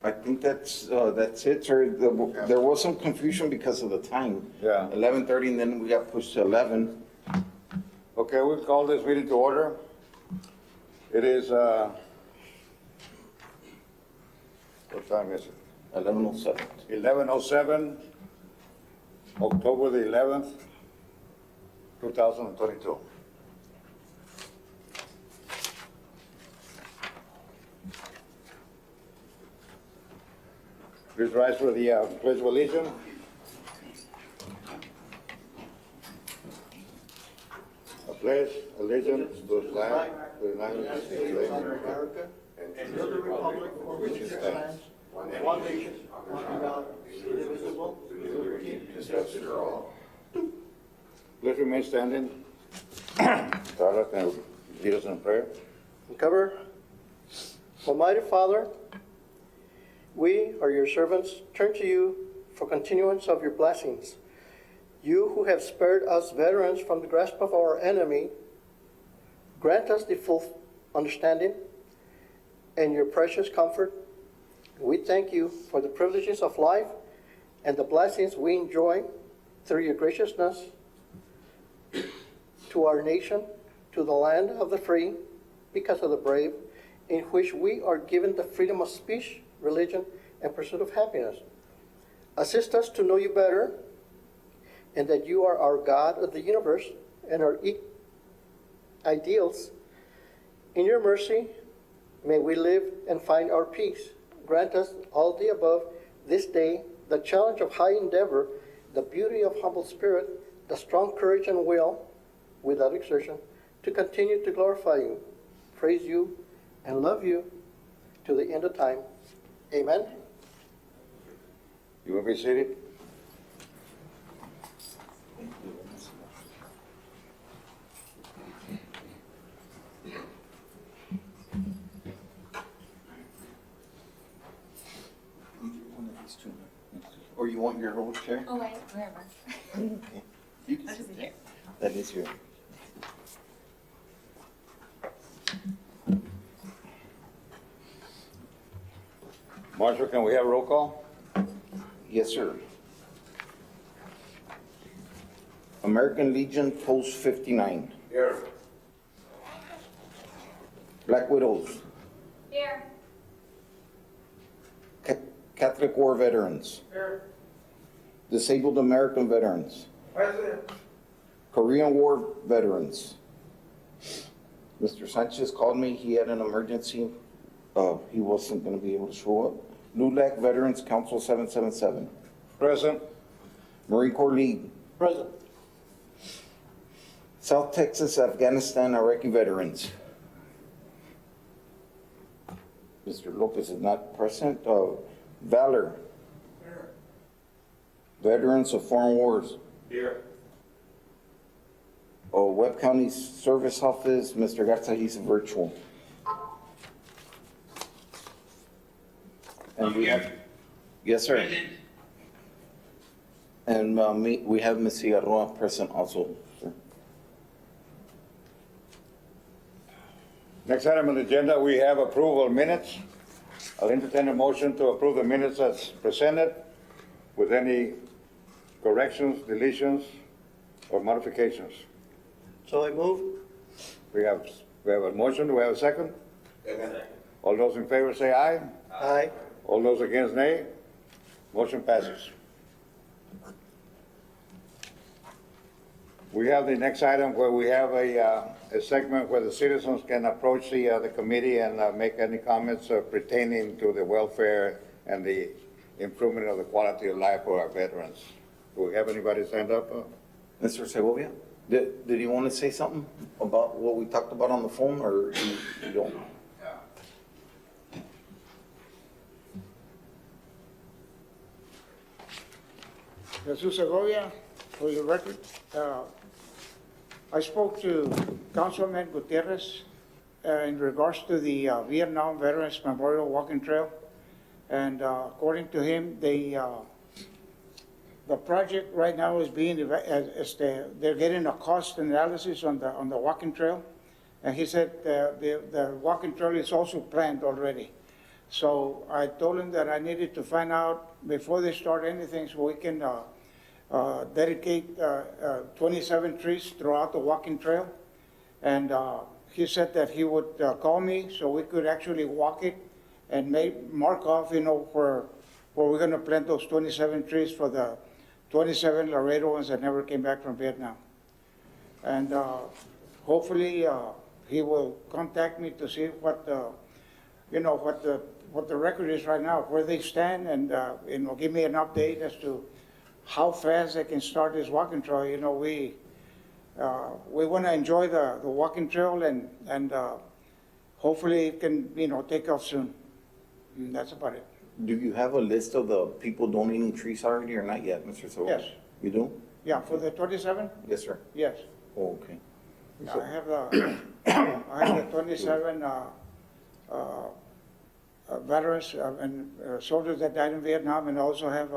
I think that's it, sir. There was some confusion because of the time. Yeah. 11:30, and then we got pushed to 11. Okay, we'll call this meeting to order. It is, what time is it? 11:07. 11:07, October the 11th, 2022. Please rise for the Pledge of Allegiance. I pledge allegiance to the flag of the United States of America and to the republic for which it stands, one nation, under God, indivisible, with liberty and justice for all. Please remain standing. Carla, can you lead us in prayer? Cover. Almighty Father, we are your servants, turn to you for continuance of your blessings. You who have spared us veterans from the grasp of our enemy, grant us the full understanding and your precious comfort. We thank you for the privileges of life and the blessings we enjoy through your graciousness to our nation, to the land of the free, because of the brave, in which we are given the freedom of speech, religion, and pursuit of happiness. Assist us to know you better, and that you are our God of the universe and our ideals. In your mercy, may we live and find our peace. Grant us all the above this day, the challenge of high endeavor, the beauty of humble spirit, the strong courage and will, without exertion, to continue to glorify you, praise you, and love you to the end of time. Amen. You will be seated. Or you want your old chair? Oh, wait, wherever. Okay. You can I'll sit just there. sit That is your. Marshall, can we have a roll call? Yes, sir. American Legion, Post 59. Here. Black Widows. Here. Catholic War Veterans. Here. Disabled American Veterans. President. Korean War Veterans. Mr. Sanchez called me. He had an emergency. He wasn't going to be able to show up. LULAC Veterans Council 777. Present. Marine Corps League. President. South Texas, Afghanistan, Iraqi Veterans. Mr. Lopez is not present. Valor. Here. Veterans of Foreign Wars. Here. Webb County Service Office, Mr. Garza, he's virtual. And we have, yes, sir. And we have Ms. Cigarroa present also, sir. Next item on the agenda, we have approval of minutes. I'll entertain a motion to approve the minutes as presented with any corrections, deletions, or modifications. So I move. We have a motion. Do we have a second? Second. All those in favor say aye. Aye. All those against, nay. Motion passes. We have the next item where we have a segment where the citizens can approach the committee and make any comments pertaining to the welfare and the improvement of the quality of life for our veterans. Do we have anybody stand up? Mr. Segovia, did you want to say something about what we talked about on the phone, or you don't? Jesus Segovia, for the record. I spoke to Councilman Gutierrez in regards to the Vietnam Veterans Memorial Walking Trail. And according to him, the project right now is being, they're getting a cost analysis on the walking trail. And he said the walking trail is also planned already. So I told him that I needed to find out before they start anything so we can dedicate 27 trees throughout the walking trail. And he said that he would call me so we could actually walk it and mark off, where we're going to plant those 27 trees for the 27 Laredo ones that never came back from Vietnam. And hopefully he will contact me to see what the record is right now, where they stand, and give me an update as to how fast they can start this walking trail. We want to enjoy the walking trail, and hopefully it can take off soon. And that's about it. Do you have a list of the people donating trees already or not yet, Mr. Segovia? Yes. You do? Yeah, for the 27? Yes, sir. Yes. Oh, okay. I have the 27 veterans and soldiers that died in Vietnam, and also have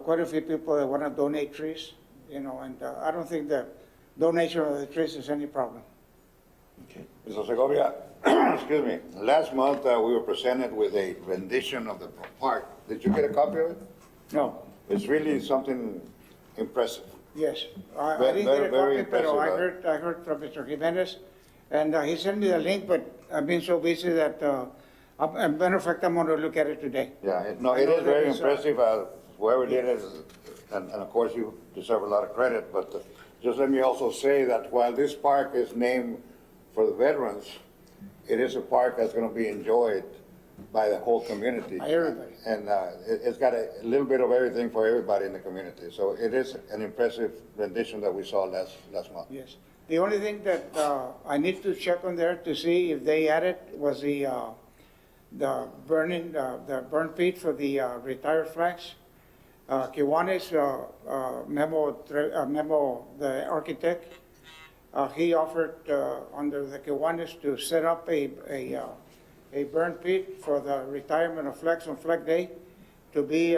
quite a few people that want to donate trees, and I don't think the donation of the trees is any problem. Okay. Mr. Segovia, excuse me, last month we were presented with a rendition of the park. Did you get a copy of it? No, It's really something impressive. yes. I Very, didn't get a very copy, but I impressive, heard from Mr. Jimenez, and he sent me the link, but I've been so busy that, as a matter of fact, I'm going to look at it today. Yeah, it I know is that very it's, impressive. Whoever did it, and of course you deserve a lot of credit, but just let me also say that while this park is named for the veterans, it is a park that's going to be enjoyed by the whole community. By everybody. And it's got a little bit of everything for everybody in the community. So it is an impressive rendition that we saw last month. Yes. The only thing that I need to check on there to see if they added was the burn pit for the retired flags. Kiwanis, Memo, the architect, he offered under the Kiwanis to set up a burn pit for the retirement of flags on Flag Day to be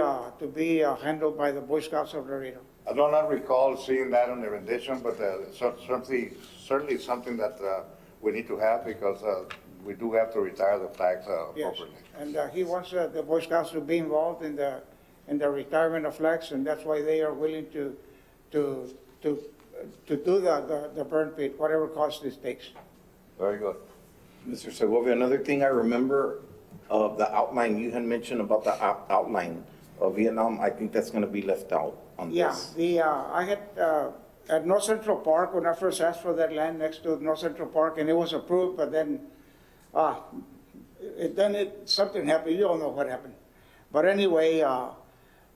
handled by the Boy Scouts of Laredo. I do not recall seeing that on the rendition, but certainly something that we need to have because we do have to retire the flags Yes, appropriately. and he wants the Boy Scouts to be involved in the retirement of flags, and that's why they are willing to do the burn pit, whatever cost this takes. Very good. Mr. Segovia, another thing I remember of the outline, you had mentioned about the outline of Vietnam. I think that's going to be left out on Yeah, this. I had, at North Central Park, when I first asked for that land next to North Central Park, and it was approved, but then, something happened, you don't know what happened. But anyway,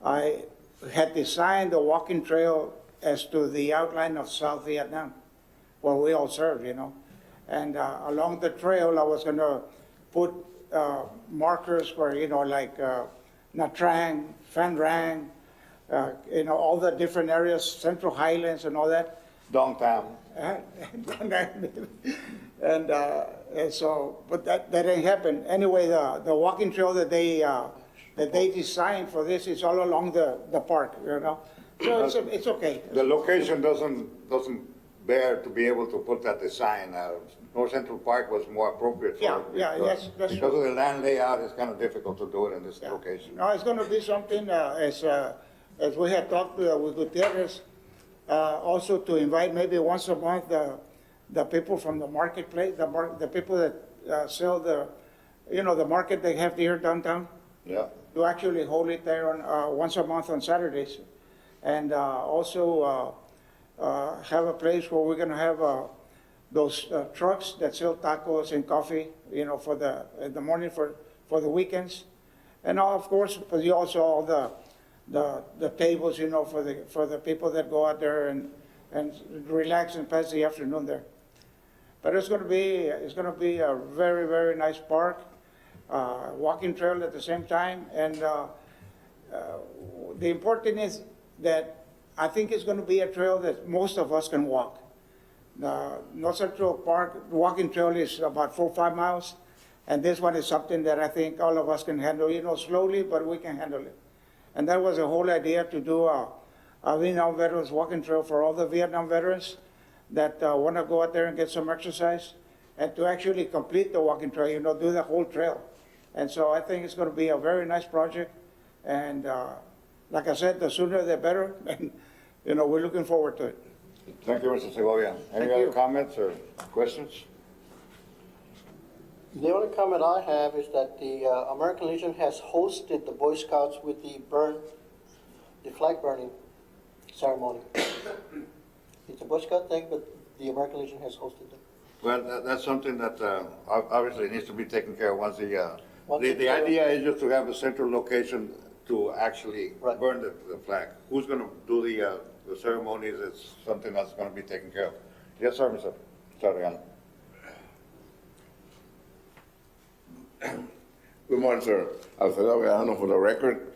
I had designed the walking trail as to the outline of South Vietnam, where we all served, And along the trail, I was going to put markers where, like Nha Trang, Phan Rang, all the different areas, Central Highlands and all that. Downtown. And so, but that didn't happen. Anyway, the walking trail that they designed for this is all along the park, So it's okay. The location doesn't bear to be able to put that design. North Central Park was more appropriate for it. Yeah, because that's because true. of the land layout, it's kind of difficult to do it in this Yeah. location. No, it's going to be something as we had talked with Gutierrez, also to invite maybe once a month the people from the marketplace, the people that sell the market they have here downtown, Yeah. to actually hold it there on once a month on Saturdays, and also have a place where we're going to have those trucks that sell tacos and coffee, in the morning for the weekends, and of course, also all the tables, for the people that go out there and relax and pass the afternoon there. But it's going to be a very, very nice park, walking trail at the same time, and the important is that I think it's going to be a trail that most of us can walk. The North Central Park walking trail is about 4 or 5 miles, and this one is something that I think all of us can handle, slowly, but we can handle it. And that was the whole idea, to do a Vietnam Veterans Walking Trail for all the Vietnam veterans that want to go out there and get some exercise, and to actually complete the walking trail, do the whole trail. And so I think it's going to be a very nice project. And like I said, the sooner the better. And, you know, we're looking forward to it. Thank you, Mr. Segovia. Any Thank other you. comments or questions? The only comment I have is that the American Legion has hosted the Boy Scouts with the flag burning ceremony. It's a Boy Scout thing, but the American Legion has hosted them. Well, that's something that obviously needs to be taken care of once Once the it's idea is just to have a central location to actually Right. burn the flag. Who's going to do the ceremonies is something that's going to be taken care of. Yes, sir, Mr. Sarriano. Good morning, sir. Alfredo Guerrero for the record.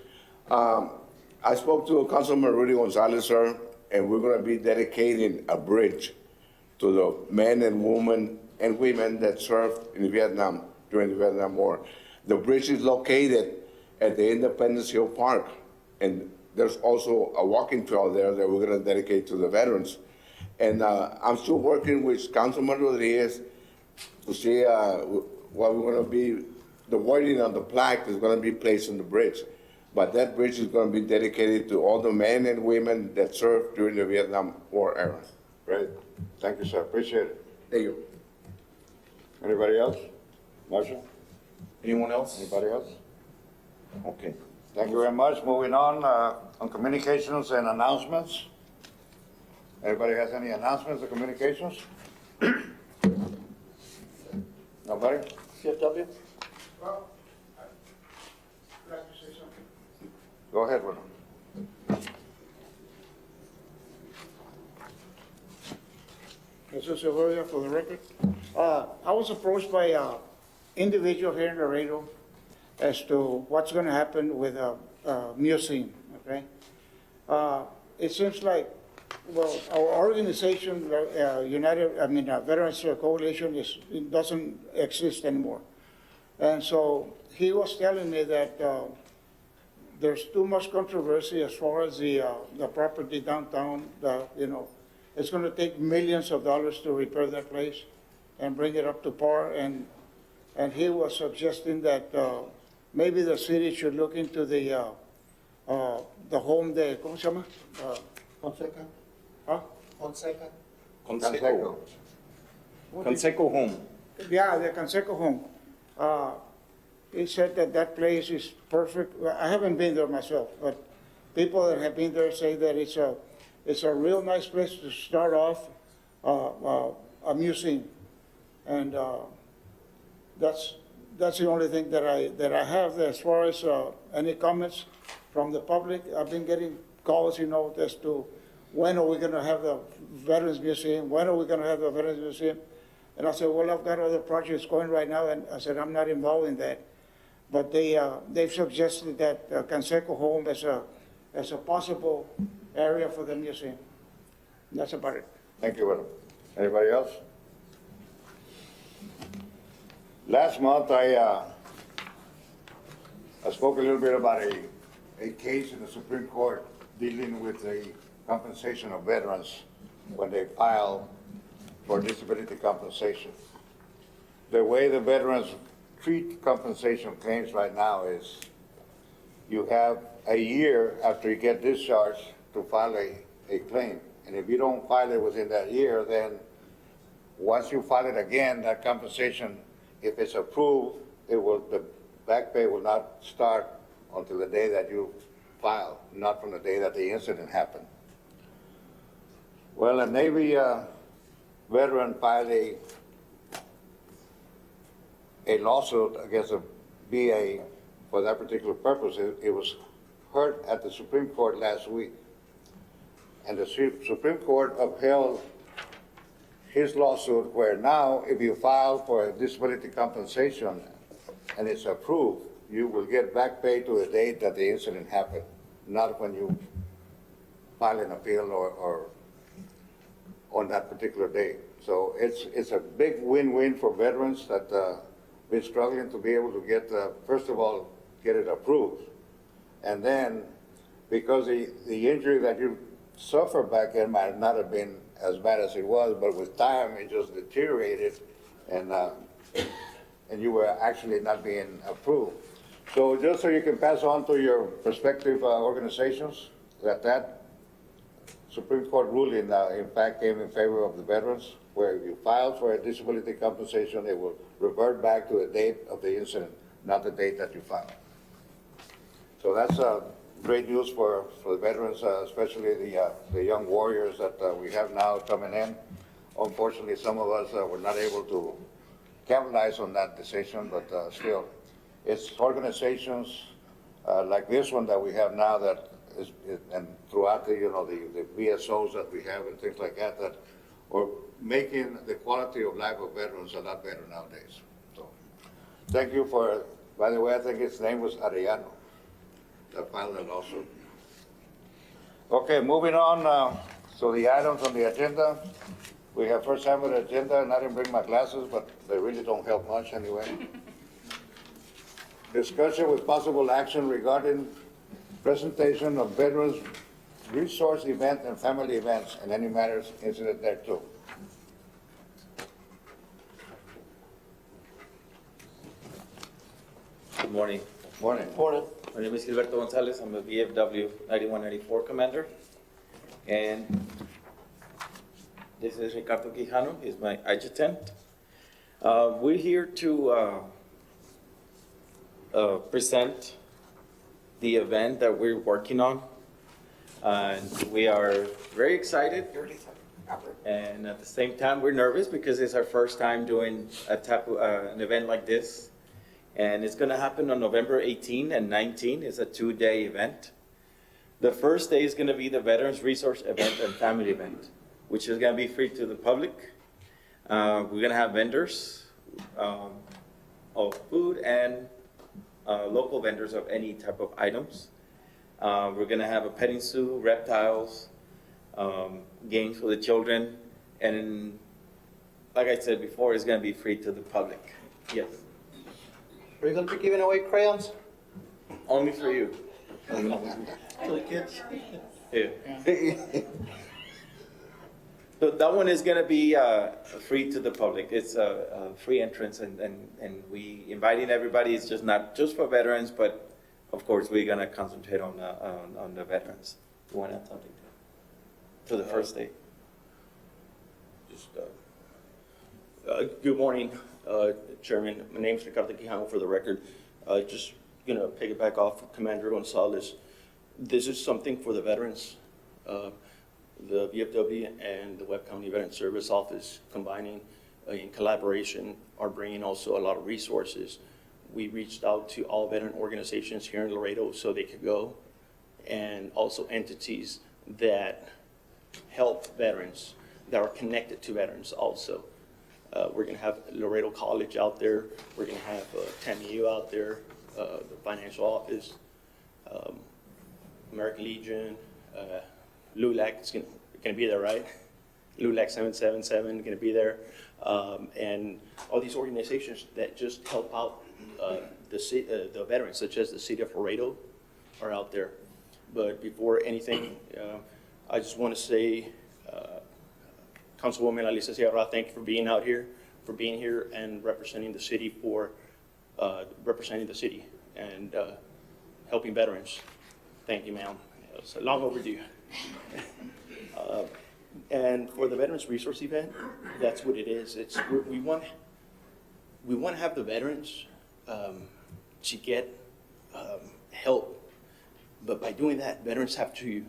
I spoke to Councilman Rudy Gonzalez, sir, and we're gonna be dedicating a bridge to the men and women that served in Vietnam during the Vietnam War. The bridge is located at the Independence Hill Park, and there's also a walking trail there that we're gonna dedicate to the veterans. And I'm still working with Councilman Rodriguez to see what we're gonna be, the wording on the plaque is gonna be placed on the bridge. But that bridge is gonna be dedicated to all the men and women that served during the Vietnam War era. Great. Thank you, sir. Appreciate it. Thank you. Anybody else? Marshall? Anyone else? Anybody else? Okay. Thank you very much. Moving on communications and announcements. Anybody has any announcements or communications? Nobody? CFW? Well, I'd like to say something. Go ahead, William. Jesus Segovia, for the record. I was approached by an individual here in Laredo as to what's going to happen with a museum, okay? It seems like, well, our organization, Veterans Coalition, it doesn't exist anymore. And so he was telling me that there's too much controversy as far as the property downtown, it's going to take millions of dollars to repair that place and bring it up to par. And he was suggesting that maybe the city should look into the home there. ¿Cómo se llama? Fonseca? Huh? Fonseca? Conseco. Conseco home. Yeah, the Canseco home. He said that that place is perfect. Well, I haven't been there myself, but people that have been there say that it's a real nice place to start off a museum. And that's the only thing that I have as far as any comments from the public. I've been getting calls, as to when are we going to have the Veterans Museum? When are we going to have the Veterans Museum? And I said, well, I've got other projects going right now, and I said, I'm not involved in that. But they've suggested that Canseco home as a possible area for the museum. That's about it. Thank you, William. Anybody else? Last month, I spoke a little bit about a case in the Supreme Court dealing with the compensation of veterans when they file for disability compensation. The way the veterans treat compensation claims right now is you have a year after you get discharged to file a claim. And if you don't file it within that year, then once you file it again, that compensation, if it's approved, the back pay will not start until the day that you file, not from the day that the incident happened. Well, a Navy veteran filed a lawsuit against a VA for that particular purpose. It was heard at the Supreme Court last week. And the Supreme Court upheld his lawsuit where now if you file for disability compensation and it's approved, you will get back pay to the date that the incident happened, not when you file an appeal or on that particular day. So it's a big win-win for veterans that been struggling to be able to get, first of all, get it approved. And then, because the injury that you suffered back then might not have been as bad as it was, but with time it just deteriorated. And and you were actually not being approved. So just so you can pass on to your prospective organizations that Supreme Court ruling, in fact, came in favor of the veterans, where you filed for a disability compensation, it will revert back to the date of the incident, not the date that you filed. So that's great news for the veterans, especially the young warriors that we have now coming in. Unfortunately, some of us were not able to capitalize on that decision, but still, it's organizations like this one that we have now that is, and throughout the, the VSOs that we have and things like that, that are making the quality of life of veterans a lot better nowadays. So, thank you for, by the way, I think his name was Arellano, that filed that also. Okay, moving on, so the items on the agenda. We have first time on the agenda, and I didn't bring my glasses, but they really don't help much anyway. Discussion with possible action regarding presentation of veterans resource event and family events and any matters incident thereto. Good morning. Morning. Morning. My name is Gilberto Gonzalez. I'm a VFW 9194 commander. And this is Ricardo Quijano. He's my adjutant. We're here to present the event that we're working on. And we are very excited. And at the same time, we're nervous because it's our first time doing an event like this. And it's going to happen on November 18 and 19. It's a 2-day event. The first day is going to be the Veterans Resource Event and Family Event, which is going to be free to the public. We're going to have vendors of food and local vendors of any type of items. We're going to have a petting zoo, reptiles, games for the children, and like I said before, it's going to be free to the public. Yes. Are you going to be giving away crayons? Only for you. To the kids? Yeah. So that one is going to be free to the public. It's a free entrance, and we inviting everybody. It's just not just for veterans, but of course we're going to concentrate on the veterans. You want to add something to the first day? Just, good morning, Chairman. My name is Ricardo Quijano, for the record. Just going to piggyback off of Commander Gonzalez. This is something for the veterans. The VFW and the Webb County Veteran Service Office combining in collaboration are bringing also a lot of resources. We reached out to all veteran organizations here in Laredo so they could go, and also entities that help veterans, that are connected to veterans also. We're going to have Laredo College out there. We're going to have TAMU out there, the financial office, American Legion, LULAC is going to be there, right? LULAC 777 going to be there. And all these organizations that just help out the veterans, such as the city of Laredo, are out there. But before anything, I just want to say, Councilwoman Alicia Sierra, thank you for being out here, and representing the city and helping veterans. Thank you, ma'am. It's long overdue. And for the Veterans Resource Event, that's what it is. We want to have the veterans to get help, but by doing that, veterans have to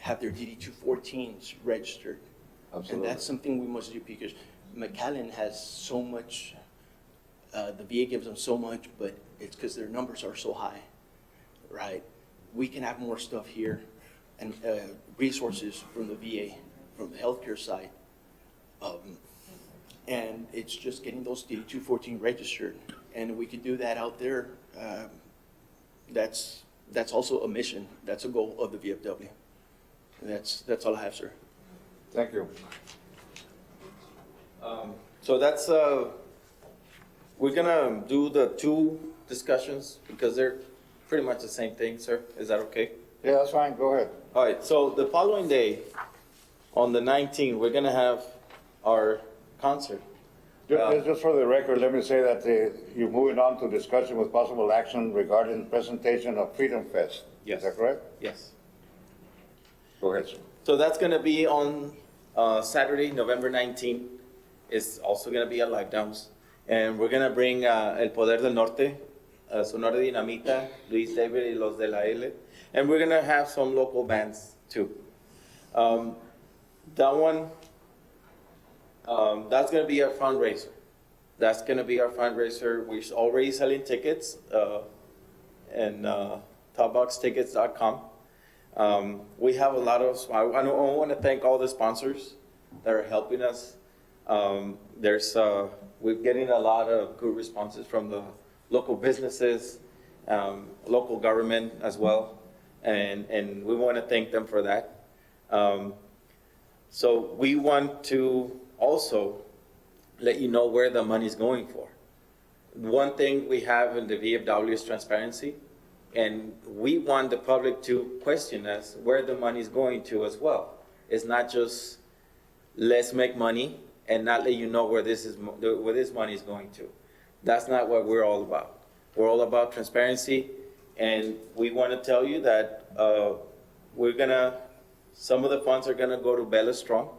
have their DD-214s registered. Absolutely. And that's something we must do because McAllen has so much, the VA gives them so much, but it's because their numbers are so high, right? We can have more stuff here and resources from the VA, from the healthcare side. And it's just getting those DD-214 registered. And we could do that out there. That's also a mission. That's a goal of the VFW. And that's all I have, sir. Thank you. So that's we're gonna do the two discussions because they're pretty much the same thing, sir. Is that okay? Yeah, that's fine. Go ahead. All right. So the following day, on the 19th, we're gonna have our concert Just for the record, let me say that you're moving on to discussion with possible action regarding presentation of Freedom Fest. Yes. Is that correct? Yes. Go ahead, sir. So that's going to be on Saturday, November 19th. It's also going to be a live dance. And we're going to bring El Poder del Norte, Sonora Dinamita, Luis David y los de la L. And we're going to have some local bands too. That one, that's going to be our fundraiser. That's going to be our fundraiser. We're already selling tickets and topboxtickets.com. We have a lot of, I want to thank all the sponsors that are helping us. We're getting a lot of good responses from the local businesses, local government as well, and we want to thank them for that. So we want to also let you know where the money's going for. One thing we have in the VFW is transparency, and we want the public to question us where the money's going to as well. It's not just let's make money and not let you know where this money is going to. That's not what we're all about. We're all about transparency, and we want to tell you that some of the funds are gonna go to Bella Strong,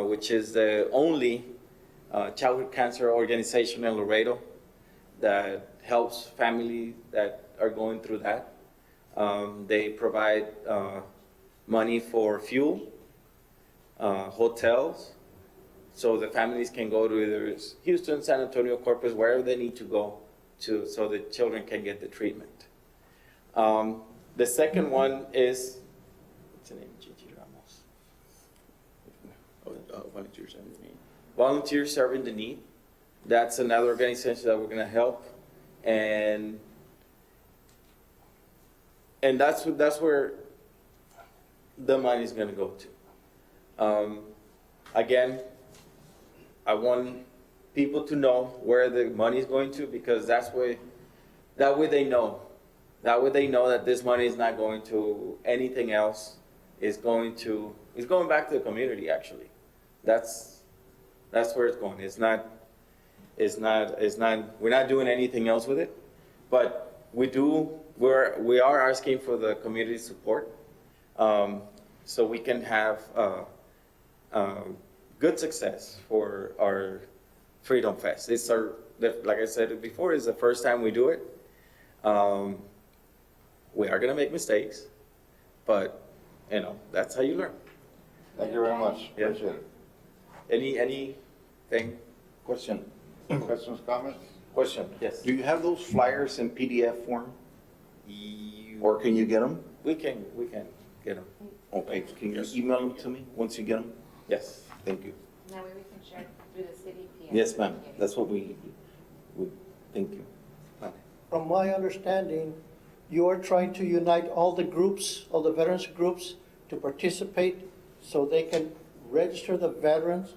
which is the only childhood cancer organization in Laredo that helps families that are going through that. They provide money for fuel, hotels, so the families can go to either Houston, San Antonio, Corpus, wherever they need to go to, so the children can get the treatment. The second one is, what's the name? Gigi Ramos. Volunteers Serving the Need. Volunteers Serving the Need. That's another organization that we're going to help, and that's where the money is going to go to. Again, I want people to know where the money is going to, because that way they know. That way they know that this money is not going to anything else. It's going back to the community, actually. That's where it's going. We're not doing anything else with it, but we are asking for the community support, so we can have good success for our Freedom Fest. Like I said before, it's the first time we do it. We are gonna make mistakes, but that's how you learn. Thank you very much. Yeah. Appreciate it. Anything? Question. Questions, comments? Question. Yes. Do you have those flyers in PDF form? Or can you get them? We can get them. Okay, can you email them to me once you get them? Yes. Thank you. That way we can share through the city. PM. Yes, ma'am. That's what we thank you. From my understanding, you are trying to unite all the groups, all the veterans groups, to participate so they can register the veterans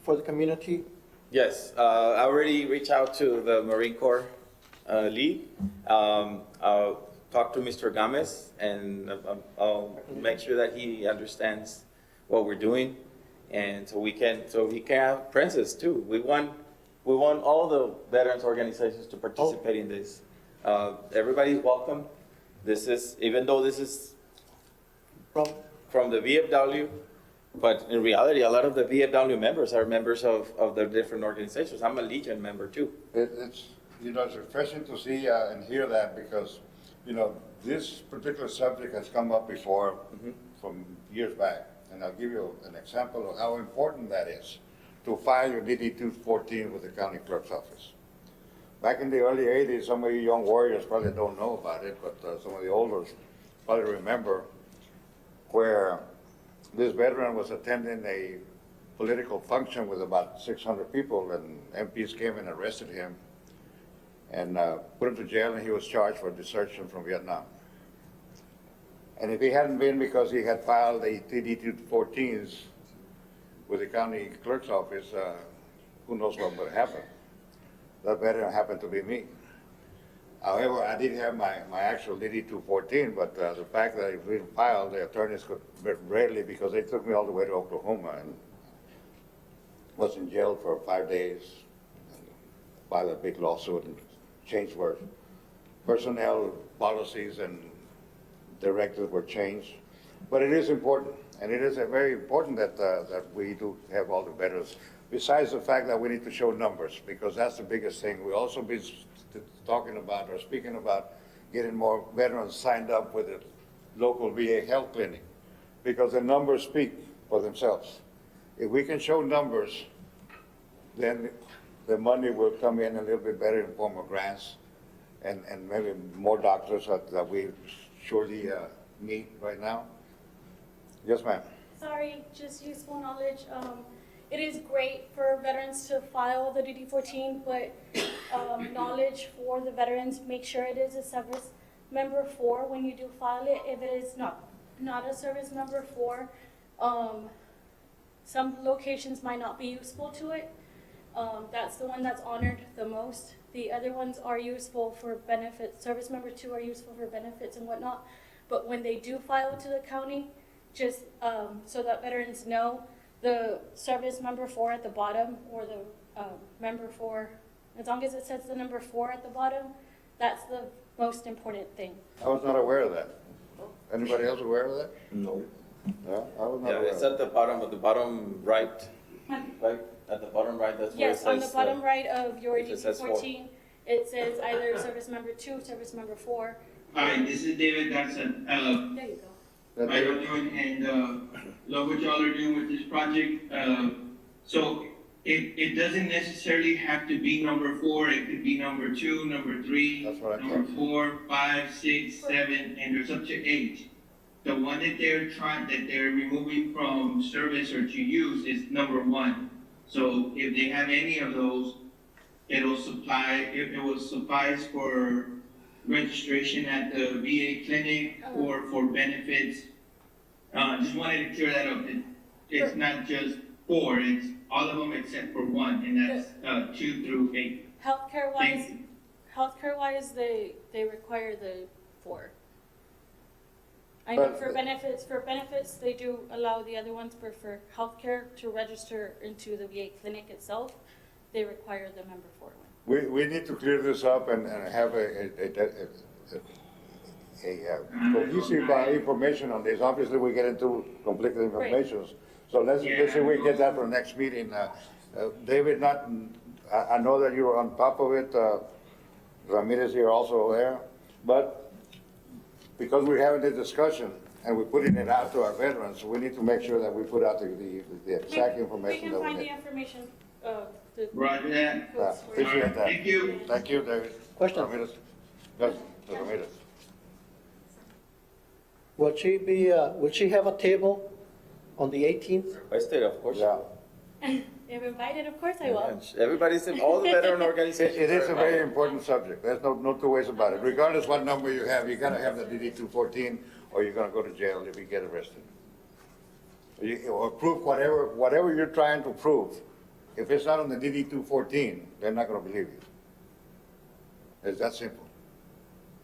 for the community. Yes, I already reached out to the Marine Corps League. I'll talk to Mr. Gomez, and I'll make sure that he understands what we're doing, and so he can have Princess too. We want all the veterans organizations to participate in this. Everybody's welcome. Even though this is from the VFW, but in reality, a lot of the VFW members are members of the different organizations. I'm a Legion member too. It's refreshing to see and hear that, because, this particular subject has come up before from years back. And I'll give you an example of how important that is, to file your DD-214 with the county clerk's office. Back in the early 80s, some of you young warriors probably don't know about it, but some of the older probably remember, where this veteran was attending a political function with about 600 people, and MPs came and arrested him and put him to jail, and he was charged for desertion from Vietnam. And if he hadn't been because he had filed a DD-214s with the county clerk's office, who knows what would have happened. That veteran happened to be me. However, I did have my actual DD-214, but the fact that it was filed, the attorneys could rarely, because they took me all the way to Oklahoma. was in jail for 5 days, filed a big lawsuit and changed where personnel policies and directives were changed. But it is important, and it is very important that we do have all the veterans. Besides the fact that we need to show numbers, because that's the biggest thing. We also be talking about or speaking about getting more veterans signed up with the local VA health clinic, because the numbers speak for themselves. If we can show numbers, then the money will come in a little bit better in form of grants and maybe more doctors that we surely need right now. Yes, ma'am. Sorry, just useful knowledge. It is great for veterans to file the DD-14, but knowledge for the veterans, make sure it is a service member 4 when you do file it. If it is not a service member 4, some locations might not be useful to it. That's the one that's honored the most. The other ones are useful for benefits. Service member 2 are useful for benefits and whatnot. But when they do file to the county, just so that veterans know, the service member 4 at the bottom, or the member 4, as long as it says the number 4 at the bottom, that's the most important thing. I was not aware of that. Anybody else aware of that? No. No, I was not Yeah, aware it's of at the bottom right, right? At the bottom right, that's where it Yes, says. on the bottom right of your if it says 4. DD-14, it says either service member 2, service member 4. Hi, this is David Dodson. There you go. that. How y'all doing? And love what y'all are doing with this project. So it doesn't necessarily have to be number 4. It could be number 2, number 3, That's what I number thought. 4, 5, 6, 7, and there's up to 8. The one that they're removing from service or to use is number 1. So if they have any of those, it will suffice for registration at the VA clinic or for benefits. Just wanted to clear that up. It's not just 4, it's all of them except for 1, and that's 2 through 8. Healthcare wise, they require the 4. I know But- for benefits, they do allow the other ones, but for healthcare to register into the VA clinic itself, they require the member 4 one. We need to clear this up and have a cohesive information on this. Obviously, we get into conflicting information. So let's see if we get that for the next meeting. David, I know that you're on top of it. Ramirez, you're also there. But because we're having this discussion and we're putting it out to our veterans, we need to make sure that we put out the exact information that we We can find the need. information, Roger that. Appreciate that. Thank you. Thank you, David. Question. Ramirez. Yes, Mr. Ramirez. Will she have a table on the 18th? I stayed, of course. Yeah. If invited, of course I will. Everybody's in, all the veteran It organizations. it is are a very invited. important subject. There's no two ways about it. Regardless what number you have, you gotta have the DD-214 or you're gonna go to jail if you get arrested. Or prove whatever you're trying to prove. If it's not on the DD-214, they're not gonna believe you. It's that simple.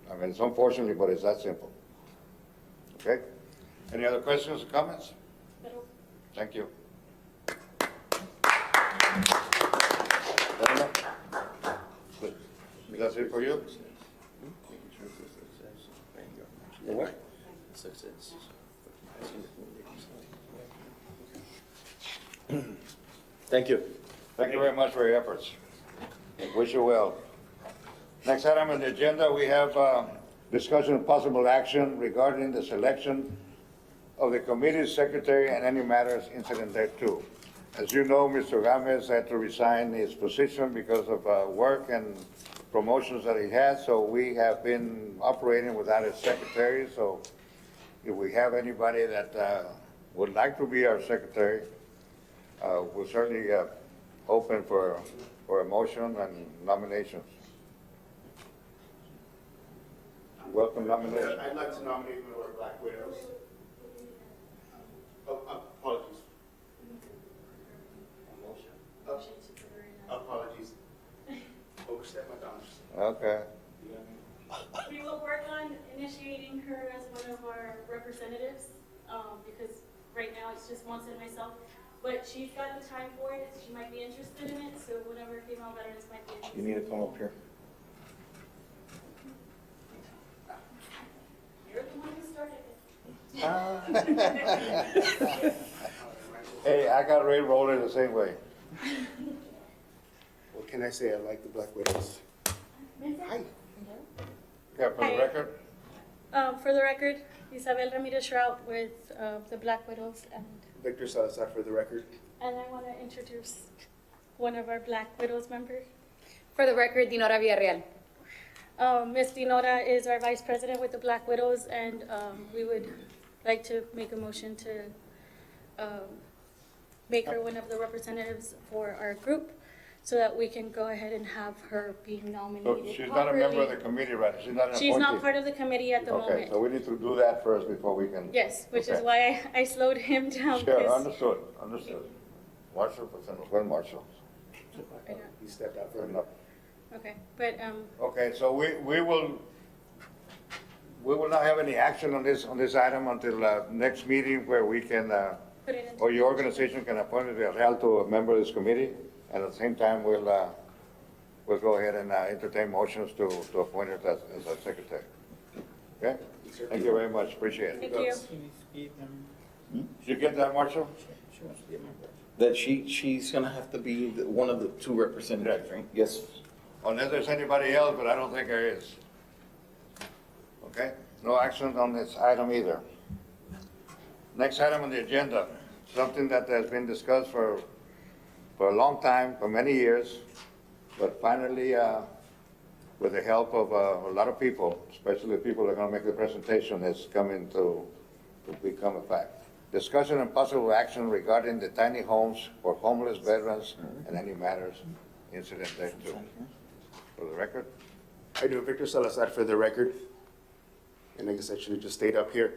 I mean, it's unfortunately, but it's that simple. Okay? Any other questions or comments? Thank you. That's it for you? What? Thank you. Thank you very much for your efforts. Wish you well. Next item on the agenda, we have discussion of possible action regarding the selection of the committee's secretary and any matters incident thereto. As you know, Mr. Gomez had to resign his position because of work and promotions that he had, so we have been operating without a secretary. So if we have anybody that would like to be our secretary, we'll certainly open for a motion and nominations. Welcome nomination. I'd like to nominate one of our Black Widows. Apologies. Apologies. Overstep my boundaries. Okay. We will work on initiating her as one of our representatives, because right now it's just Monse and myself. but she's got the time for it, she might be interested in it, so one of our female veterans might be interested. You need to come up here. You're the one who started it. Hey, I got Ray rolling the same way. What can I say? I like the Black Widows. Hi. Yeah, for the Hi. record, For the record, Isabel Ramirez Shrout with the Black Widows, Victor Salazar for the record. and I want to introduce one of our Black Widows members. For the record, Dinora Villarreal. Ms. Dinora is our vice president with the Black Widows, and we would like to make a motion to make her one of the representatives for our group, so that we can go ahead and have her be so nominated. she's not a member of the properly. committee, right? She's not an appointee? She's not part of the committee at the Okay, moment. so we need to do that first before we can. Yes, which is Okay. why I slowed him down. Sure, because- understood, understood. Marshall, pues se nos fue el Marshall. He stepped out for Fair me. enough. Okay, but, Okay, so we will not have any action on this item until next meeting where we can, put it in. or your organization can appoint Villarreal to a member of this committee, and at the same time, we'll go ahead and entertain motions to appoint her as a secretary. Okay? Thank you very much, appreciate it. Thank you. Did you get that, Marshall? That she's gonna have to be one of the two representatives, right? Yes. Unless there's anybody else, but I don't think there is. Okay? No action on this item either. Next item on the agenda, something that has been discussed for a long time, for many years, but finally, with the help of a lot of people, especially the people that are gonna make the presentation, it's coming to become a fact. Discussion and possible action regarding the tiny homes for homeless veterans and any matters incident thereto. For the record? I do, Victor Salazar for the record. And I guess I should have just stayed up here.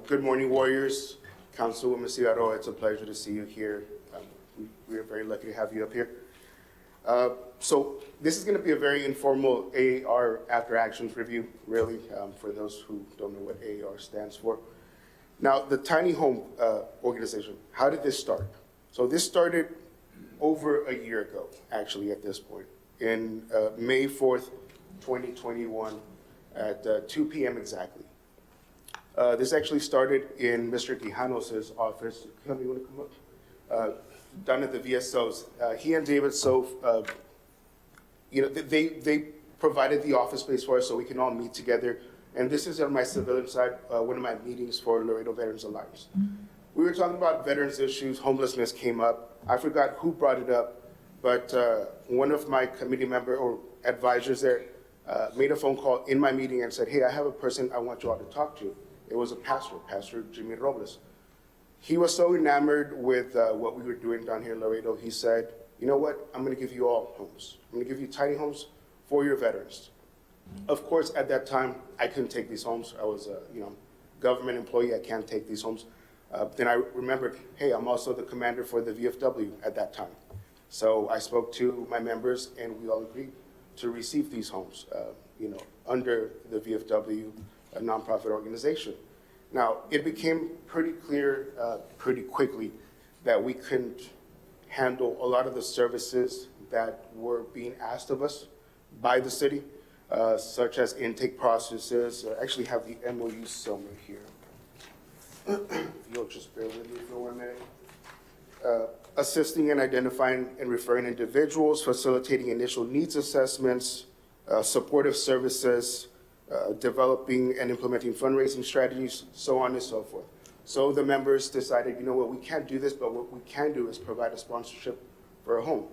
Good morning, Warriors. Councilwoman Cigarro, it's a pleasure to see you here. We are very lucky to have you up here. So this is going to be a very informal AAR after actions review, really, for those who don't know what AAR stands for. Now, the tiny home organization, how did this start? So this started over a year ago, actually, at this point, in May 4th, 2021, at 2 p.m. exactly. This actually started in Mr. Quijanos' office. Quijano, you want to come up? Down at the VSOs. He and David Sof, they provided the office space for us so we can all meet together. And this is on my civilian side, one of my meetings for Laredo Veterans Alliance. We were talking about veterans issues, homelessness came up. I forgot who brought it up, but one of my committee member or advisors there made a phone call in my meeting and said, hey, I have a person I want you all to talk to. It was a pastor, Pastor Jimmy Robles. He was so enamored with what we were doing down here in Laredo, he said, you know what, I'm gonna give you all homes. I'm gonna give you tiny homes for your veterans. Of course, at that time, I couldn't take these homes. I was a government employee, I can't take these homes. Then I remembered, hey, I'm also the commander for the VFW at that time. So I spoke to my members and we all agreed to receive these homes, under the VFW, a nonprofit organization. Now, it became pretty clear pretty quickly that we couldn't handle a lot of the services that were being asked of us by the city, such as intake processes. I actually have the MOU somewhere here. If you'll just bear with me for 1 minute. Assisting and identifying and referring individuals, facilitating initial needs assessments, supportive services, developing and implementing fundraising strategies, so on and so forth. So the members decided, you know what, we can't do this, but what we can do is provide a sponsorship for a home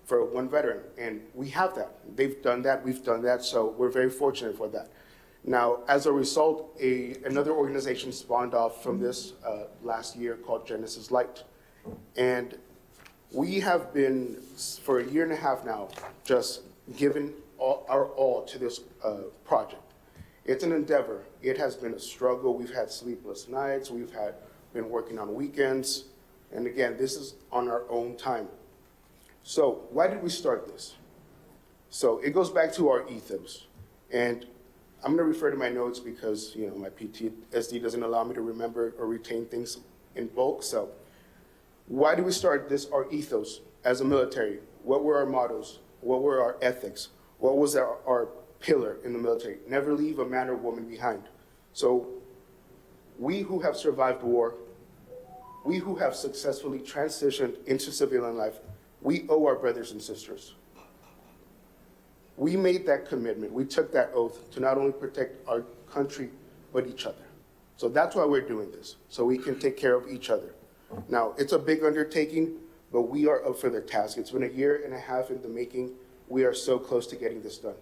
for one veteran, and we have that. They've done that, we've done that, so we're very fortunate for that. Now, as a result, another organization spawned off from this last year called Genesis Light. And we have been, for a year and a half now, just given our all to this project. It's an endeavor. It has been a struggle. We've had sleepless nights. We've been working on weekends. And again, this is on our own time. So why did we start this? So it goes back to our ethos. And I'm gonna refer to my notes because my PTSD doesn't allow me to remember or retain things in bulk. So Why do we start this? Our ethos as a military. What were our mottos? What were our ethics? What was our pillar in the military? Never leave a man or woman behind. So we who have survived war, we who have successfully transitioned into civilian life, we owe our brothers and sisters. We made that commitment. We took that oath to not only protect our country, but each other. So that's why we're doing this, so we can take care of each other. Now, it's a big undertaking, but we are up for the task. It's been 1.5 years in the making. We are so close to getting this done.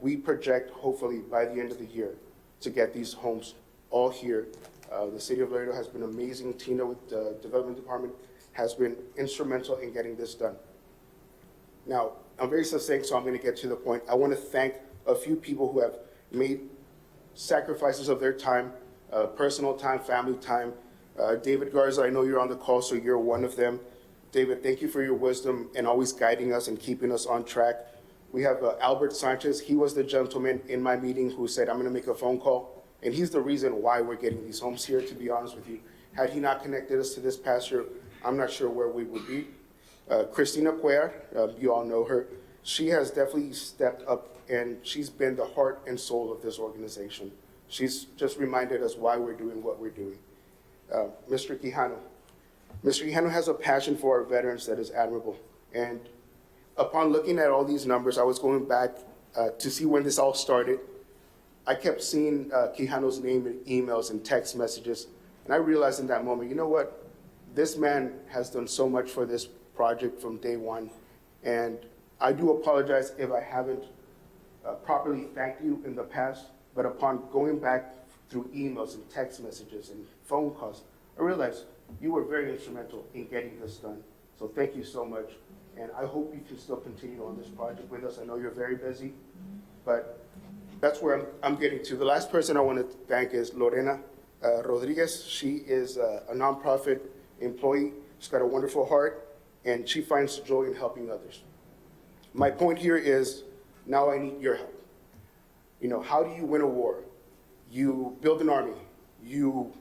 We project, hopefully, by the end of the year, to get these homes all here. The city of Laredo has been amazing. Tina with the development department has been instrumental in getting this done. Now, I'm very succinct, so I'm going to get to the point. I want to thank a few people who have made sacrifices of their time, personal time, family time. David Garza, I know you're on the call, so you're one of them. David, thank you for your wisdom and always guiding us and keeping us on track. We have Albert Sanchez. He was the gentleman in my meeting who said, I'm going to make a phone call. And he's the reason why we're getting these homes here, to be honest with you. Had he not connected us to this pastor, I'm not sure where we would be. Christina Cuellar, you all know her. She has definitely stepped up, and she's been the heart and soul of this organization. She's just reminded us why we're doing what we're doing. Mr. Quijano. Mr. Quijano has a passion for our veterans that is admirable. And upon looking at all these numbers, I was going back to see when this all started. I kept seeing Quijano's name in emails and text messages, and I realized in that moment, you know what? This man has done so much for this project from day one, and I do apologize if I haven't properly thanked you in the past, but upon going back through emails and text messages and phone calls, I realized you were very instrumental in getting this done. So thank you so much, and I hope you can still continue on this project with us. I know you're very busy, but that's where I'm getting to. The last person I want to thank is Lorena Rodriguez. She is a nonprofit employee. She's got a wonderful heart, and she finds joy in helping others. My point here is, now I need your help. You know, how do you win a war? You build an army. You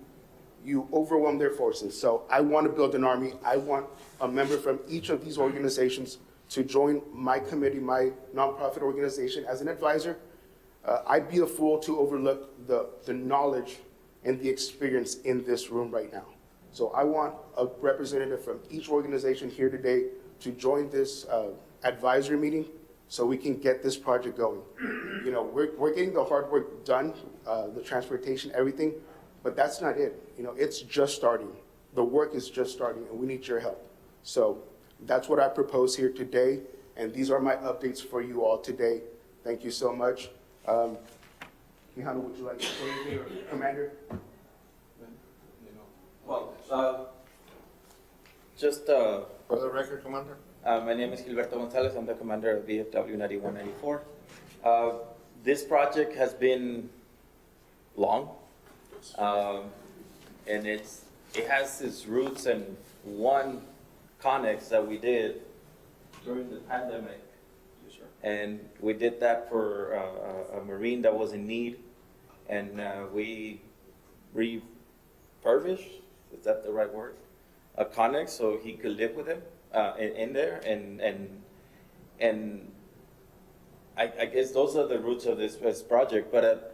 overwhelm their forces. So I want to build an army. I want a member from each of these organizations to join my committee, my nonprofit organization as an advisor. I'd be a fool to overlook the knowledge and the experience in this room right now. So I want a representative from each organization here today to join this advisory meeting so we can get this project going. You know, we're getting the hard work done, the transportation, everything, but that's not it. You know, it's just starting. The work is just starting, and we need your help. So that's what I propose here today, and these are my updates for you all today. Thank you so much. Quijano, would you like to say anything, or Commander? Well, just For the record, Commander? my name is Gilberto Gonzalez. I'm the commander of VFW 9194. This project has been long, and it has its roots in one connex that we did during the pandemic. Yes, sir. And we did that for a Marine that was in need, and we refurbished, is that the right word? A connex so he could live with him in there, and I guess those are the roots of this project. But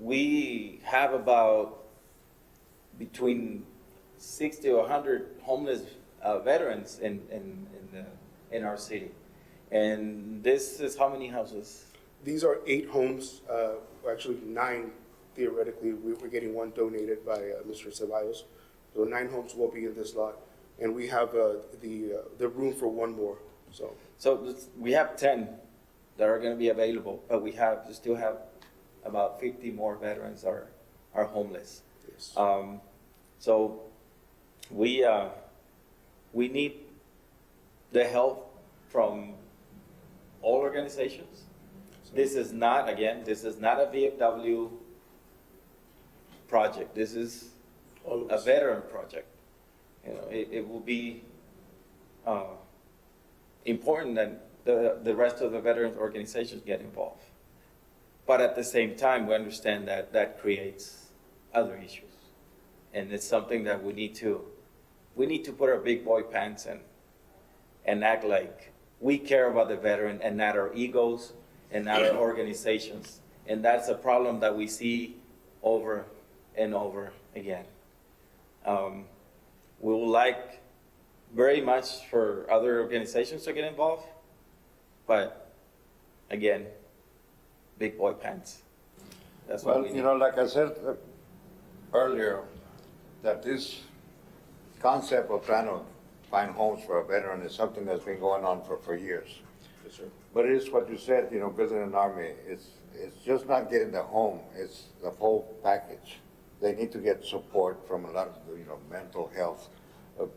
we have about between 60 or 100 homeless veterans in our city, and this is how many houses? These are 8 homes, actually 9 theoretically. We're getting 1 donated by Mr. Ceballos. So 9 homes will be in this lot, and we have the room for 1 more. So We have 10 that are going to be available, but we still have about 50 more veterans are homeless. yes. So we need the help from all organizations. This is not a VFW project. This is a veteran project. You know, it will be important that the rest of the veterans organizations get involved. But at the same time, we understand that creates other issues. And it's something that we need to we need to put our big boy pants in and act like we care about the veteran and not our egos and not our organizations. And that's a problem that we see over and over again. We would like very much for other organizations to get involved, but again, big boy pants. That's what Well, we you need. know, like I said earlier, that this concept of trying to find homes for a veteran is something that's been going on for years. Yes, sir. But it is what you said, you know, building an army, it's just not getting the home, it's the whole package. They need to get support from a lot of, you know, mental health,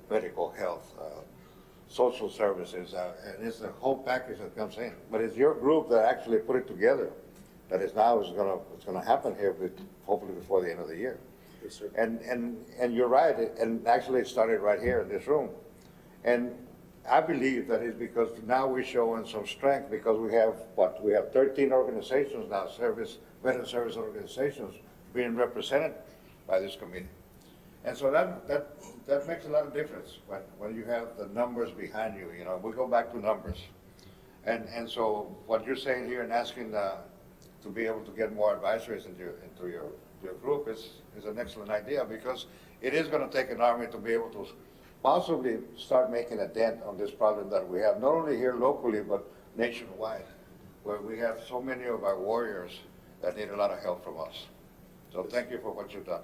medical health, social services, and it's the whole package that comes in. But it's your group that actually put it together, that is now it's gonna happen here, hopefully before the end of the year. Yes, sir. And you're right, and actually it started right here in this room. And I believe that is because now we're showing some strength, because we have 13 organizations now, veteran service organizations being represented by this committee. And so that makes a lot of difference when you have the numbers behind you, you know, we go back to numbers. And so what you're saying here and asking to be able to get more advisories into your group is an excellent idea, because it is gonna take an army to be able to possibly start making a dent on this problem that we have, not only here locally, but nationwide, where we have so many of our warriors that need a lot of help from us. So thank you for what you've done.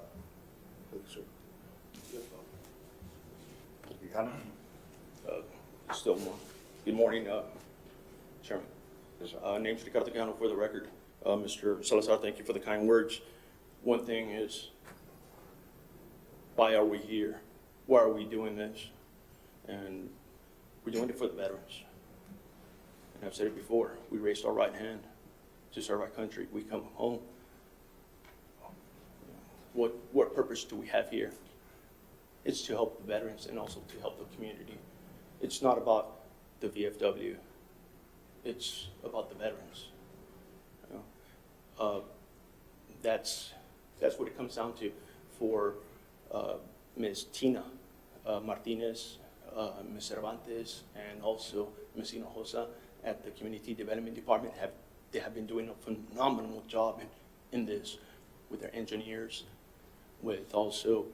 Thank you, sir. Still more. Good morning, Chairman. Yes, sir. Name's Ricardo Quijano for the record. Mr. Salazar, thank you for the kind words. One thing is, why are we here? Why are we doing this? And we're doing it for the veterans. And I've said it before, we raised our right hand to serve our country. We come home. What purpose do we have here? It's to help the veterans and also to help the community. It's not about the VFW. It's about the veterans. You know? That's what it comes down to for Ms. Tina Martinez, Ms. Cervantes, and also Ms. Hinojosa at the Community Development Department. They have been doing a phenomenal job in this with their engineers, with also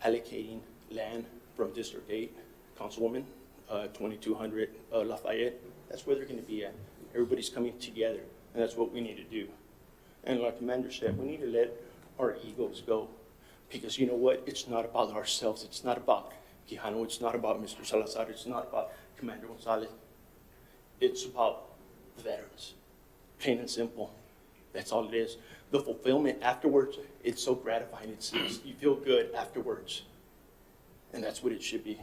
allocating land from District 8, Councilwoman, 2200 Lafayette. That's where they're going to be at. Everybody's coming together, and that's what we need to do. And like Commander said, we need to let our egos go, because you know what? It's not about ourselves. It's not about Quijano. It's not about Mr. Salazar. It's not about Commander Gonzalez. It's about the veterans, plain and simple. That's all it is. The fulfillment afterwards, it's so gratifying. You feel good afterwards. And that's what it should be.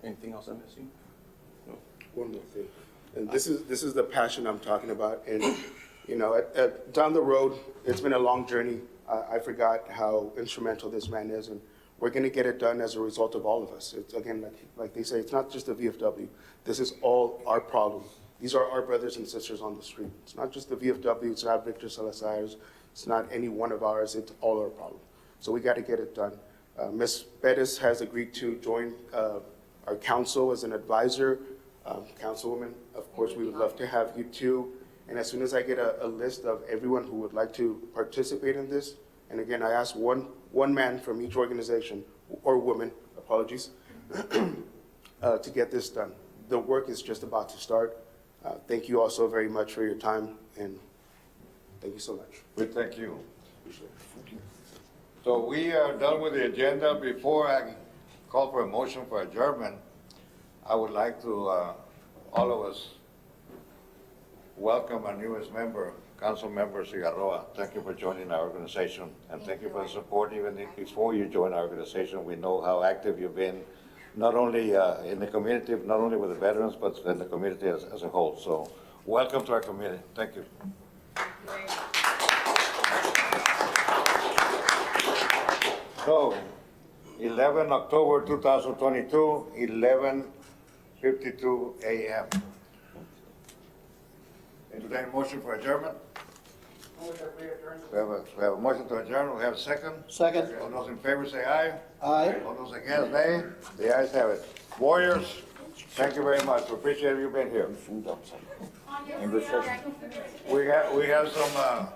Anything else I'm missing? No. One more thing, and this is the passion I'm talking about. And you know, down the road, it's been a long journey. I forgot how instrumental this man is, and we're going to get it done as a result of all of us. It's again, like they say, it's not just the VFW. This is all our problem. These are our brothers and sisters on the street. It's not just the VFW. It's not Victor Salazar's. It's not any one of ours. It's all our problem. So we got to get it done. Ms. Bettis has agreed to join our council as an advisor. Councilwoman, of course, we would love to have you too. And as soon as I get a list of everyone who would like to participate in this, and again, I ask one man from each organization, or woman, apologies, to get this done. The work is just about to start. Thank you all so very much for your time, and thank you so much. We thank you. So we are done with the agenda. Before I call for a motion for adjournment, I would like to, all of us, welcome our newest member, Council Member Cigarroa. Thank you for joining our organization, and thank you for the support even before you joined our organization. We know how active you've been, not only in the community, not only with the veterans, but in the community as a whole. So welcome to our community. Thank you. So, 11 October 2022, 11:52 a.m. Entertained motion for adjournment? We have a motion to adjourn, we have a second. Second. All those in favor say aye. Aye. All those against, nay. The ayes have it. Warriors, thank you very much. We appreciate you being here. Food outside. And refreshment. We have some,